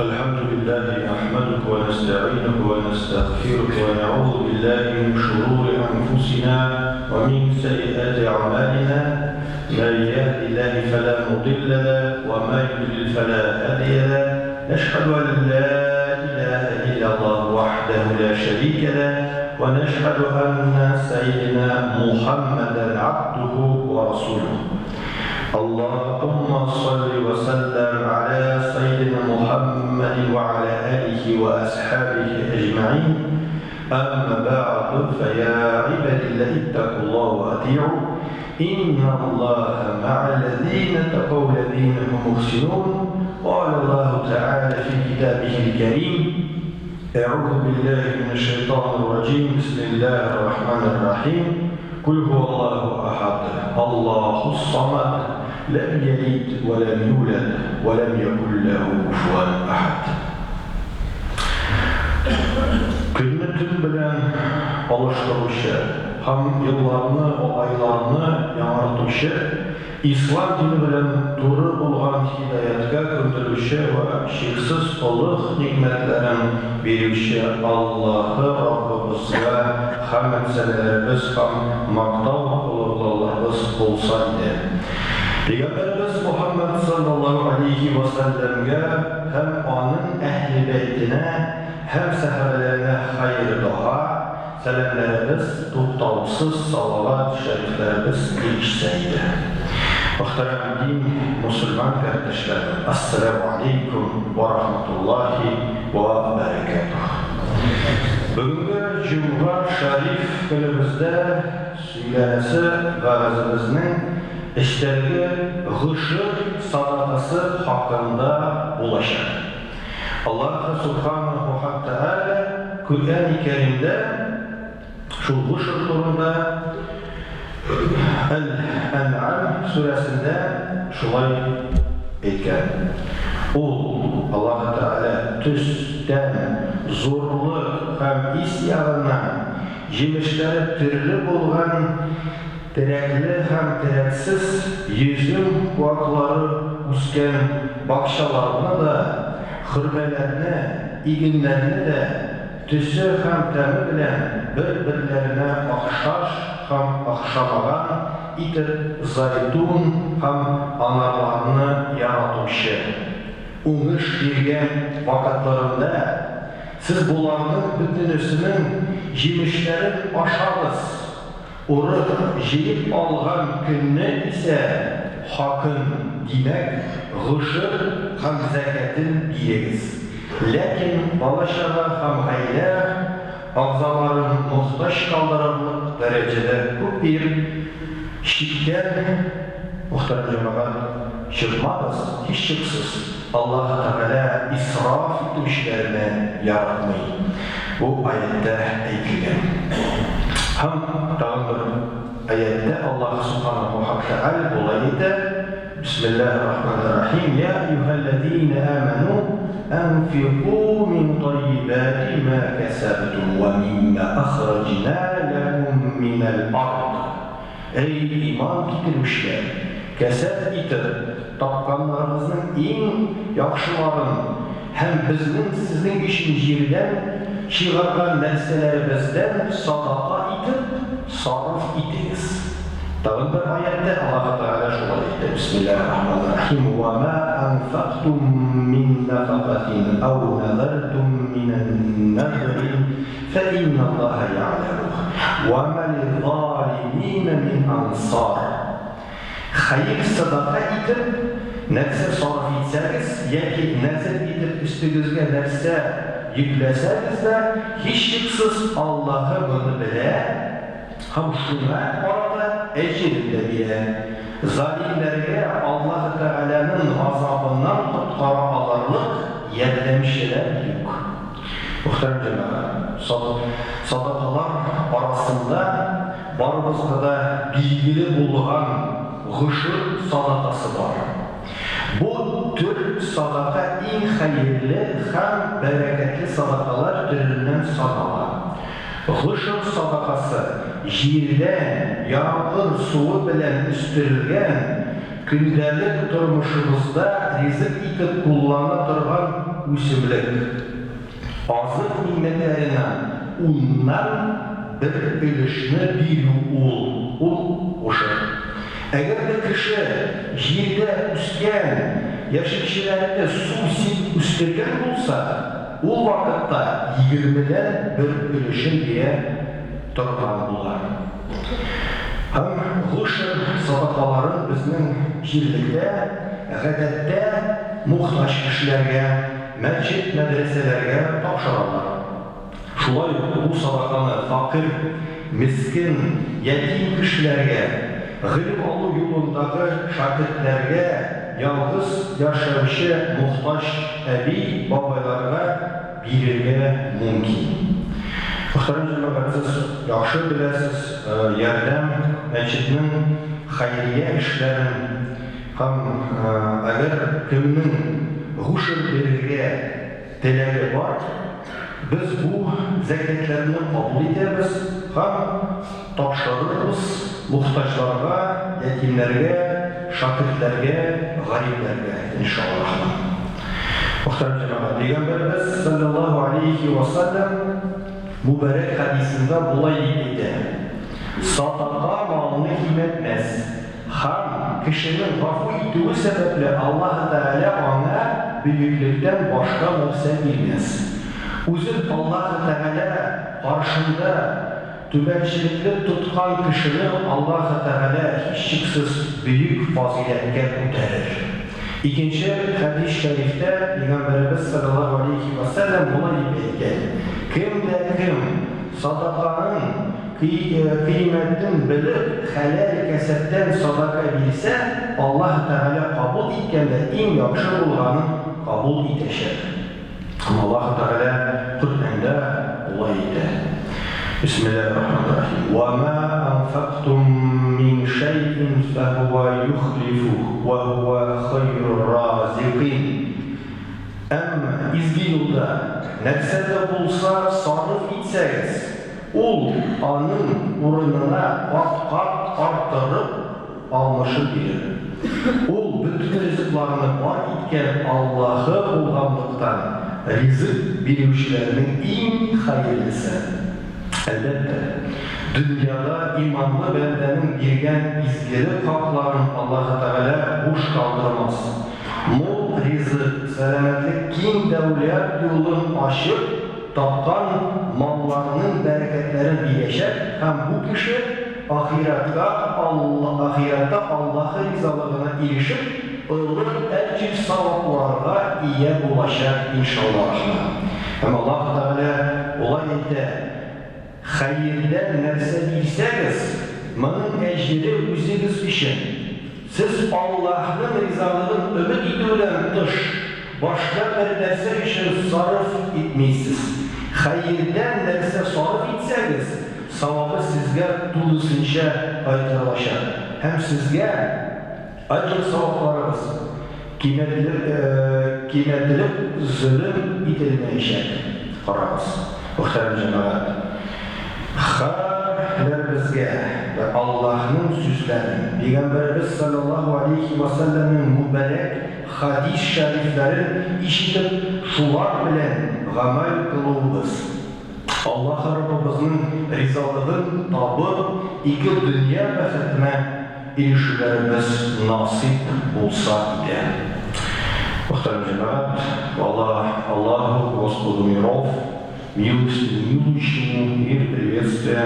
الحمد لله نحمدك ونستعينك ونستغفرك ونعوذ بالله من شرور أنفسنا ومن سيئات أعمالنا. من يهد الله فلا مضل له وما يضلل فلا هادي له. نشهد أن لا إله إلا الله وحده لا شريك له ونشهد أن سيدنا محمدا عبده ورسوله. اللهم صل وسلم على سيدنا محمد وعلى آله وأصحابه أجمعين. أما بعد فيا عباد الله اتقوا الله وأطيعوا إن الله مع الذين اتقوا الذين هم محسنون. قال الله تعالى في كتابه الكريم: أعوذ بالله من الشيطان الرجيم. بسم الله الرحمن الرحيم. قل هو الله أحد الله الصمد لم يلد ولم يولد ولم يكن له كفوا أحد. Günü tün bilen alıştırışı, hem yıllarını, aylarını yamartışı, İslam dini bilen doğru olgan hidayetka köndürüşü ve şeksiz oluk nimetlerin verişi Allah'ı Rabbimizge hamd senelerimiz hem maktav olurlarımız olsaydı. Peygamberimiz Muhammed sallallahu aleyhi ve sellem'e hem onun ehli beytine hem sahabelerine hayır dua, selamlarımız, tuttavsız salavat şeriflerimiz geçseydi. Muhterem din, Müslüman kardeşlerim, Esselamu Aleyküm ve Rahmetullahi ve Berekatuhu. Bugünkü Cuma Şerif günümüzde söylenesi vaazimizin işlerine gışır sadakası hakkında bulaşır. Allah Subhanahu wa Ta'ala Kur'an-ı Kerim'de şu gışır turunda El-En'am suresinde şulay etken. Allah Teala tüsten, zorluk hem isyanından yemişleri türlü bulgan terekli hem tereksiz yüzüm vakları usken bakşalarına da hürmelerine, iginlerine de tüsü hem temi bilen birbirlerine akşaş hem akşamagan itip zaytun hem analarını yaratmışı. Uğuş girgen vakitlarında siz bulanın bütünüsünün yemişlerin aşağıs. Onu jeyip algan günne ise hakkın demek gışır hem zeketin biriyiz. Lakin balaşara hem aile ağzaların muhtaç kaldırılık derecede bu bir şiddet muhterem cemaat çıkmaz, hiç çıksız. Allah Teala israf etmişlerine yaratmayı bu ayette ekleyen. Hem dağılır ayette Allah Subhanahu wa Ta'ala olaydı. Bismillahirrahmanirrahim. Ya eyyühellezine amenu enfiqû min tayyibâti mâ kesebtum ve mimme ahracnâ lekum minel ard. Ey iman getirmişler, kesep itip tapkanlarınızın en yakşıların hem bizning sizning işin yerden çıkargan nerselerimizden sadaka itip sarf itiniz. Dağın bir ayette Allah Teala şöyle dedi. Bismillahirrahmanirrahim. وَمَا أَنْفَقْتُمْ مِنْ نَفَقَةٍ أَوْ نَذَرْتُمْ مِنَ النَّذْرِ فَإِنَّ اللّٰهَ يَعْلَمُهُ وَمَا لِلظَّالِمِينَ مِنْ أَنْصَارٍ. Hayır sadaka itip nerse sarf etseniz, yaki nezir itip üstünüzge nerse yükleseniz de hiç şıksız Allah'ı bunu bile hem şuna orada ecrinde bile zalimlerine Allah Teala'nın azabından tutkara alırlık yerlemişler yok. Muhterem cemaat, sadakalar arasında barımız kadar bilgili bulunan gışır sadakası var. Bu tür sadaka en hayırlı hem bereketli sadakalar türünden sadaka. Gışır sadakası yerden yağmur suyu bilen üstürülgen gündelik turmuşumuzda rizik itip kullanıp turgan үсемлек. Азык ниметләреннән уннан бер өлешне бирү ул ошо. Әгәр дә кеше җирдә үскән яшелчәләрне су сип үстергән булса, ул вакытта 20дән бер өлешен бирә торган була. Һәм гушр садакаларын безнең җирлектә гадәттә мухтаҗ кешеләргә, мәчет, мәдрәсәләргә тапшыралар. Шулай ук бу садаканы факир, мискин, ятим кешеләргә, гыйлем алу юлындагы шәкертләргә, ялгыз яшәүче мухтаҗ әби, бабайларга бирергә мөмкин. Мөхтәрәм җәмәгать, яхшы беләсез, ярдәм мәчетнең хәйрия эшләрен һәм әгәр кемнең гушр бирергә теләге бар, biz bu zakatlарны кабул итәбез һәм тапшырырбыз мухтаҗларга, ятимнәргә, шәкертләргә, гарибләргә иншаллаһ. Мөхтәрәм җәмәгать, Пәйгамбәрбез саллаллаһу алейхи ва саллям mübarek hadisində bulay idi. Sadaqa malını qiymətməz. Һәм кешенең гафу итүе сәбәпле Аллаһ Тәгалә аңа бөеклектән башка нәрсә бирмәс. Үзен Аллаһ Тәгалә каршында түбәнчелекне тоткан кешене Аллаһ Тәгалә һичшиксез бөек фазиләткә күтәрер. Икенче хадис шәрифтә Пәйгамбәрбез саллаллаһу алейхи ва саллям булай әйткән: Кем садақаның кыйммәтен белеп, хәләл кәсептән садака бирсә, Аллаһ Тәгалә кабул иткәндә иң яхшы булганын кабул итәчәк. Аллаһ Тәгалә Куръанда булай әйтә: Бисмиллаһир-рахманир-рахим. Ва ма анфaqtum min shay'in fa huwa yukhlifuhu wa huwa khayru raziqin. Әмма изге юлда нәрсәдә булса сарыф итсәгез, ул аның урынына кат-кат арттырып алмашын бирер. Ул бүтән ризыкларны бар иткән Аллаһы булганлыктан ризык бирүчеләрнең иң хәерлесе. Әлбәттә, дөньяда иманлы бәндәнең биргән изгелек хакларын Аллаһ Тәгалә буш калдырмас. Мул ризык, сәламәтлек, киң дәүләт юлын ачып, тапкан малларның бәрәкәтләрен бирәчәк һәм бу кеше ахиратта Аллаһ ризалыгына ирешеп, олуг әҗр савапларга ия булачак иншаллаһ. Һәм Аллаһ Тәгалә улай әйтә: Хәйрдән нәрсә бирсәгез, моның әҗре үзегез өчен. Siz Allah'ın rızalığını ümit edilen dış, başka bir derse için sarf etmeysiz. Hayırdan derse sarf etseniz, savabı sizge tulusunca aytırlaşar. Hem sizge acı savablarınız kıymetlilik zulüm itilmeyecek. Qarabız. Muhterem cemaat. Bizge ve Allah'ın süslerini, Peygamberimiz sallallahu aleyhi ve sellem'in mübarek hadis şeriflerin işitip şular bilen gamel kılığımız. Allah Rabbimizin rizalığın tabı iki dünya bəxetine erişülerimiz nasip olsa idi. Muhterem cemaat, Allahu Господу миров, милующему мир, приветствия,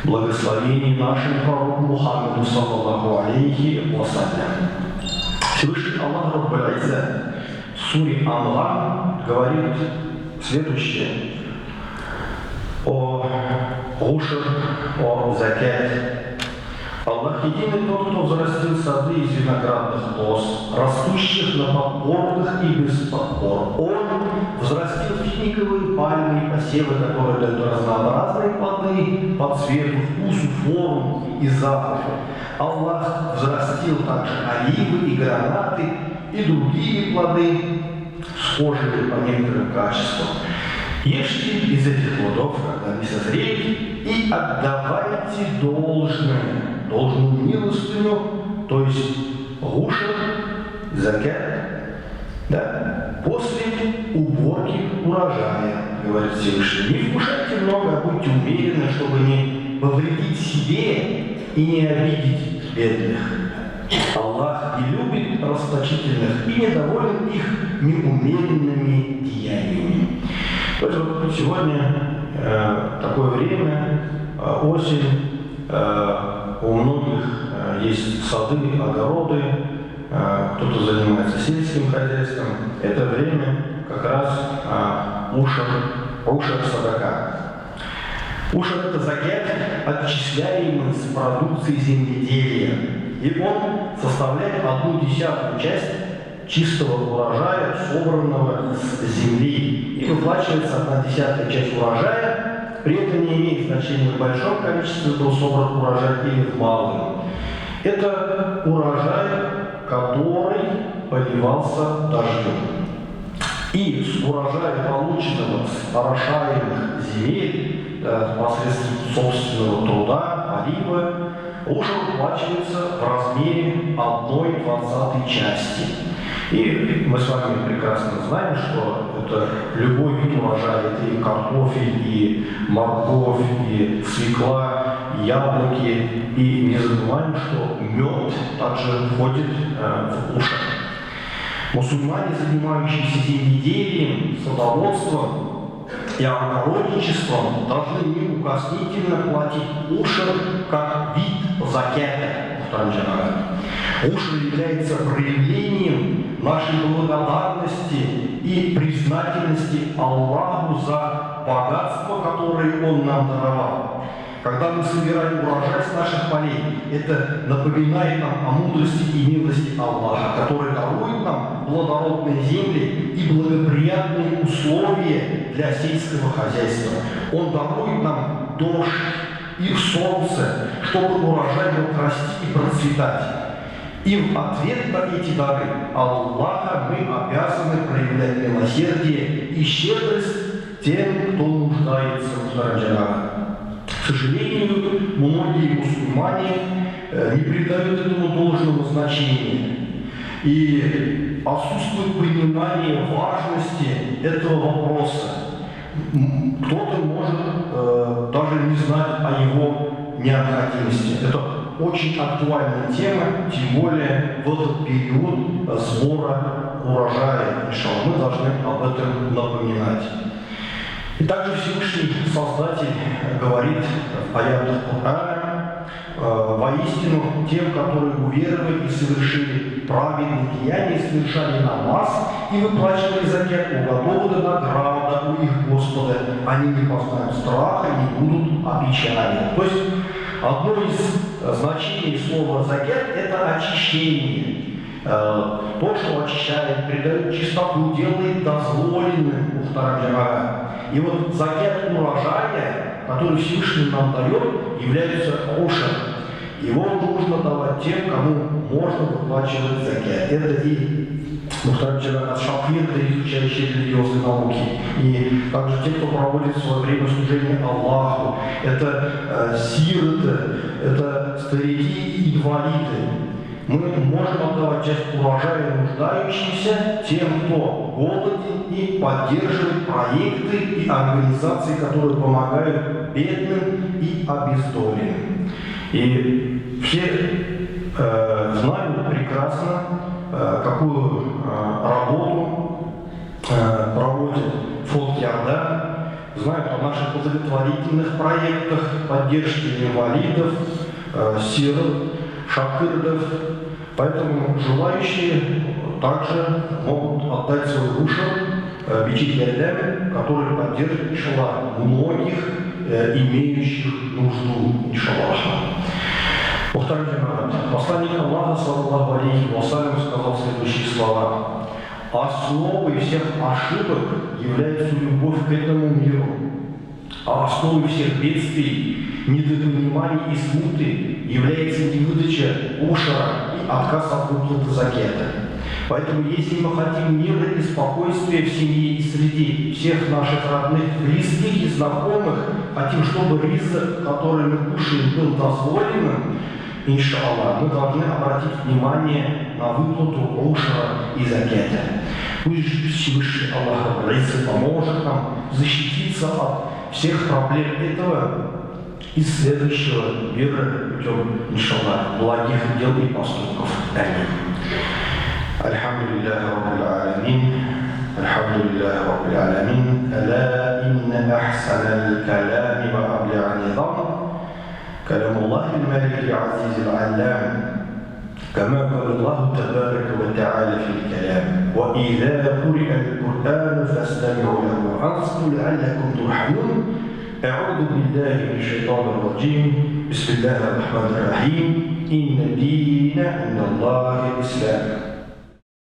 благословение нашему пророку Мухаммаду саллаллаху алейхи ва саллям. Всевышний Аллах Раббуль Изза в суре Ан'ам говорит следующее о гушр, о закат. Аллах единый тот, кто взрастил сады из виноградных лоз, растущих на подборках и без подбор. Он взрастил финиковые пальмы и посевы, которые дают разнообразные плоды по цвету, вкусу, форму и запаху. Аллах взрастил также оливы и гранаты и другие плоды, схожие по некоторым качествам. Ешьте из этих плодов, когда они созреют, и отдавайте должную милостыню, то есть гушр, закат, Да? После уборки урожая, говорит Всевышний, не вкушайте много, а будьте умеренны, чтобы не повредить себе и не обидеть бедных. Аллах не любит расточительных и недоволен их неумеренными деяниями. Поэтому сегодня такое время, осень, у многих есть сады, огороды, кто-то занимается сельским хозяйством. Это время как раз ушар садака. Ушар – это закят, отчисляемый с продукции земледелия. И он составляет 1/10 часть чистого урожая, собранного с земли. И выплачивается 1/10 часть урожая, при этом не имеет значения в большом количестве был собран урожай или в малом. Это урожай, который поливался дождем. И с урожая, полученного с орошаемых земель, посредством собственного труда, полива, ушар уплачивается в размере 1/20 части. И мы с вами прекрасно знаем, что это любой вид урожая, это и картофель, и морковь, и свекла, и яблоки. И не забываем, что мед также входит в ушар. Мусульмане, занимающиеся земледелием, садоводством и огородничеством, должны неукоснительно платить ушар как вид закята. Ушар является проявлением нашей благодарности и признательности Аллаху за богатство, которое Он нам даровал. Когда мы собираем урожай с наших полей, это напоминает нам о мудрости и милости Аллаха, который дарует нам плодородные земли и благоприятные условия для сельского хозяйства. Он дарует нам дождь и солнце, чтобы урожай мог расти и процветать. И в ответ на эти дары Аллаха мы обязаны проявлять милосердие и щедрость тем, кто нуждается в Тараджанах. К сожалению, многие мусульмане не придают этому должного значения. И отсутствует понимание важности этого вопроса. Кто-то может даже не знать о его необходимости. Это очень актуальная тема, тем более в этот период сбора урожая. Мы должны об этом напоминать. И также Всевышний Создатель говорит в аятах Корана: воистину тем, которые уверовали и совершили праведные деяния, совершали намаз и выплачивали закят, уготована награда у их Господа. Они не познают страха и не будут опечалены. То есть одно из значений слова закят – это очищение. То, что очищает, придает чистоту, делает дозволенным у второго. И вот закят урожая, который Всевышний нам дает, является ушар. Его нужно давать тем, кому можно выплачивать закят. Это и шакирты, изучающие религиозные науки, и также те, кто проводит свое время служения Аллаху. Это сироты, это старики и инвалиды. Мы можем отдавать часть урожая нуждающимся, тем, кто голоден, и поддерживать проекты и организации, которые помогают бедным и обездоленным. И все знают прекрасно, какую работу проводит фонд Ярдан, знают о наших благотворительных проектах поддержки инвалидов, сирот, шакирдов. Поэтому желающие также могут отдать свой ушар бичи-ярдам, который поддержит, иншаллах, многих имеющих нужду, иншаллах. Посланник Аллаха, саллаллаху алейхи ва саллям, сказал следующие слова: основой всех ошибок является любовь к этому миру, а основой всех бедствий, недопониманий и смуты является невыдача ушара и отказ от выплаты закята. Поэтому, если мы хотим мира и спокойствия в семье и среди всех наших родных, близких и знакомых, хотим, чтобы ризок, который мы кушаем, был дозволенным, иншаллах, мы должны обратить внимание на выплату ушара и закята. Пусть Всевышний Аллах Раббul-Изза поможет нам защититься от всех проблем этого и следующего мира путем, иншаллах, благих дел и поступков. Аминь. Альхамдулиллахи Раббил Аламин. Альхамдулиллахи Раббил Аламин. Аля инна ахсанал калами ва абли'а низам калямуллахи аль-малики аль-азиз аль-аллам. كما قال الله تبارك وتعالى في الكلام وإذا قرئ القرآن فاستمعوا له وأنصتوا لعلكم ترحمون. أعوذ بالله من الشيطان الرجيم. بسم الله الرحمن الرحيم. إن الدين عند الله الإسلام.